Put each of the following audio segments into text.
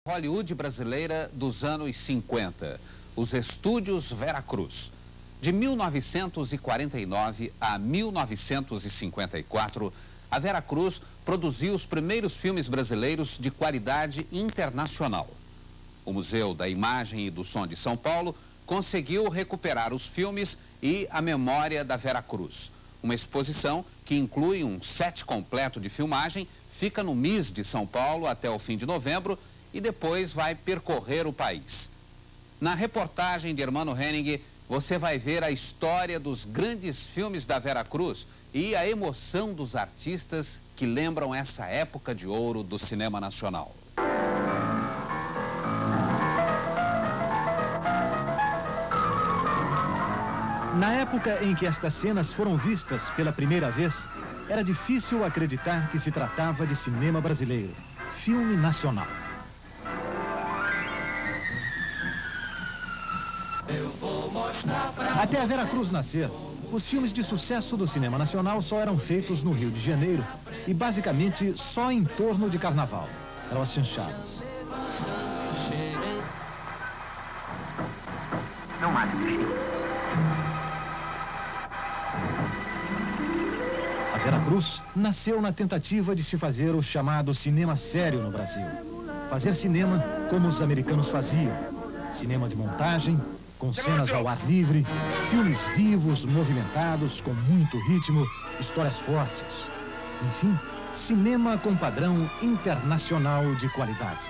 Hollywood brasileira dos anos 50, os estúdios Vera Cruz. De 1949 a 1954, a Vera Cruz produziu os primeiros filmes brasileiros de qualidade internacional. O Museu da Imagem e do Som de São Paulo conseguiu recuperar os filmes e a memória da Vera Cruz. Uma exposição que inclui um set completo de filmagem, fica no MIS de São Paulo até o fim de novembro e depois vai percorrer o país. Na reportagem de Hermano Henning, você vai ver a história dos grandes filmes da Vera Cruz e a emoção dos artistas que lembram essa época de ouro do cinema nacional. Na época em que estas cenas foram vistas pela primeira vez, era difícil acreditar que se tratava de cinema brasileiro, filme nacional. Até a Vera Cruz nascer, os filmes de sucesso do cinema nacional só eram feitos no Rio de Janeiro e basicamente só em torno de carnaval. Eram as chanchadas. Não mate, A Vera Cruz nasceu na tentativa de se fazer o chamado cinema sério no Brasil. Fazer cinema como os americanos faziam. Cinema de montagem, com cenas ao ar livre, filmes vivos, movimentados, com muito ritmo, histórias fortes. Enfim, cinema com padrão internacional de qualidade.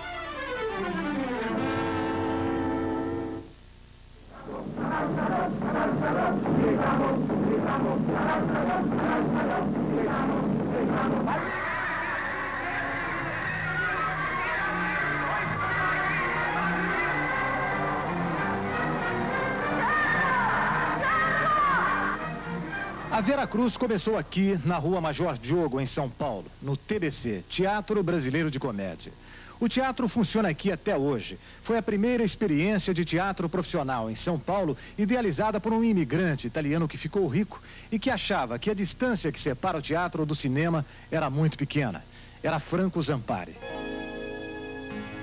A Vera Cruz começou aqui na Rua Major Diogo, em São Paulo, no TBC, Teatro Brasileiro de Comédia. O teatro funciona aqui até hoje. Foi a primeira experiência de teatro profissional em São Paulo, idealizada por um imigrante italiano que ficou rico e que achava que a distância que separa o teatro do cinema era muito pequena. Era Franco Zampari.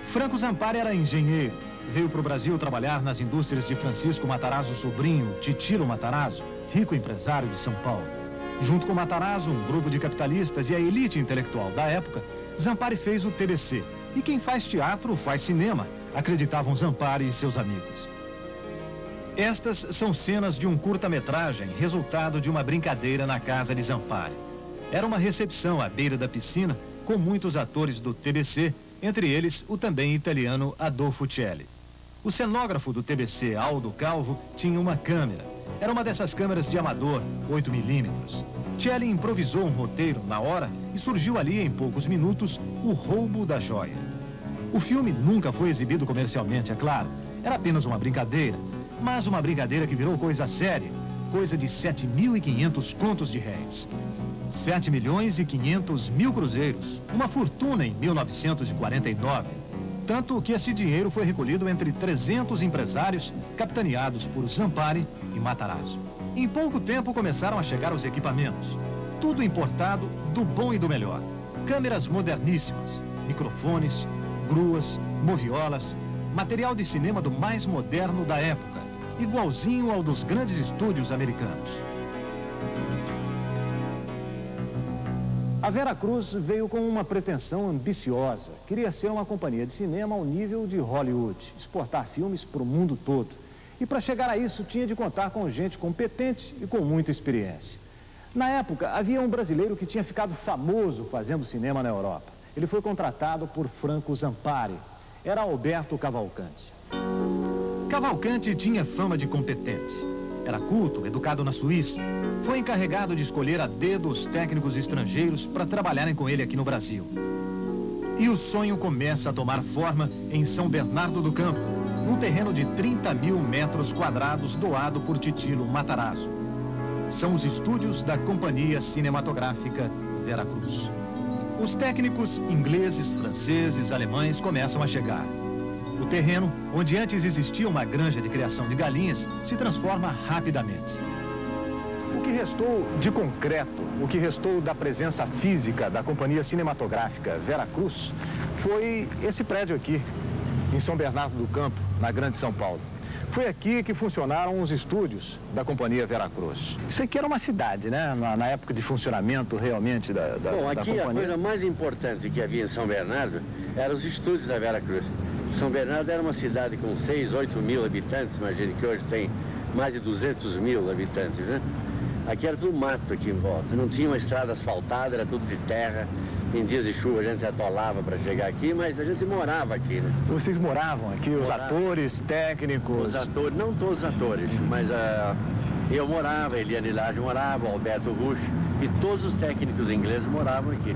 Franco Zampari era engenheiro. Veio para o Brasil trabalhar nas indústrias de Francisco Matarazzo Sobrinho, Titilo Matarazzo, rico empresário de São Paulo. Junto com Matarazzo, um grupo de capitalistas e a elite intelectual da época, Zampari fez o TBC. E quem faz teatro faz cinema, acreditavam Zampari e seus amigos. Estas são cenas de um curta-metragem, resultado de uma brincadeira na casa de Zampari. Era uma recepção à beira da piscina, com muitos atores do TBC, entre eles o também italiano Adolfo Celli. O cenógrafo do TBC, Aldo Calvo, tinha uma câmera. Era uma dessas câmeras de amador, 8mm. Celli improvisou um roteiro na hora e surgiu ali em poucos minutos O Roubo da Joia. O filme nunca foi exibido comercialmente, é claro. Era apenas uma brincadeira, mas uma brincadeira que virou coisa séria. Coisa de 7.500 contos de réis. 7.500.000 cruzeiros. Uma fortuna em 1949. Tanto que esse dinheiro foi recolhido entre 300 empresários, capitaneados por Zampari e Matarazzo. Em pouco tempo começaram a chegar os equipamentos. Tudo importado do bom e do melhor. Câmeras moderníssimas, microfones, gruas, moviolas, material de cinema do mais moderno da época, igualzinho ao dos grandes estúdios americanos. A Vera Cruz veio com uma pretensão ambiciosa. Queria ser uma companhia de cinema ao nível de Hollywood, exportar filmes para o mundo todo. E para chegar a isso, tinha de contar com gente competente e com muita experiência. Na época, havia um brasileiro que tinha ficado famoso fazendo cinema na Europa. Ele foi contratado por Franco Zampari. Era Alberto Cavalcanti. Cavalcanti tinha fama de competente. Era culto, educado na Suíça. Foi encarregado de escolher a dedo os técnicos estrangeiros para trabalharem com ele aqui no Brasil. E o sonho começa a tomar forma em São Bernardo do Campo, num terreno de 30.000 metros quadrados doado por Titilo Matarazzo. São os estúdios da Companhia Cinematográfica Vera Cruz. Os técnicos ingleses, franceses, alemães começam a chegar. O terreno, onde antes existia uma granja de criação de galinhas, se transforma rapidamente. O que restou de concreto, o que restou da presença física da Companhia Cinematográfica Vera Cruz, foi esse prédio aqui. em São Bernardo do Campo, na Grande São Paulo. Foi aqui que funcionaram os estúdios da Companhia Veracruz. Isso aqui era uma cidade, né? Na época de funcionamento realmente da Bom, aqui companhia. A coisa mais importante que havia em São Bernardo eram os estúdios da Veracruz. São Bernardo era uma cidade com 6, 8 mil habitantes, imagine que hoje tem mais de 200 mil habitantes, né? Aqui era tudo mato aqui em volta, não tinha uma estrada asfaltada, era tudo de terra. Em dias de chuva a gente atolava para chegar aqui, mas a gente morava aqui, né? Vocês moravam aqui, os atores, técnicos? Os atores, não todos os atores, mas eu morava, Eliane Lage morava, o Alberto Rusch, e todos os técnicos ingleses moravam aqui.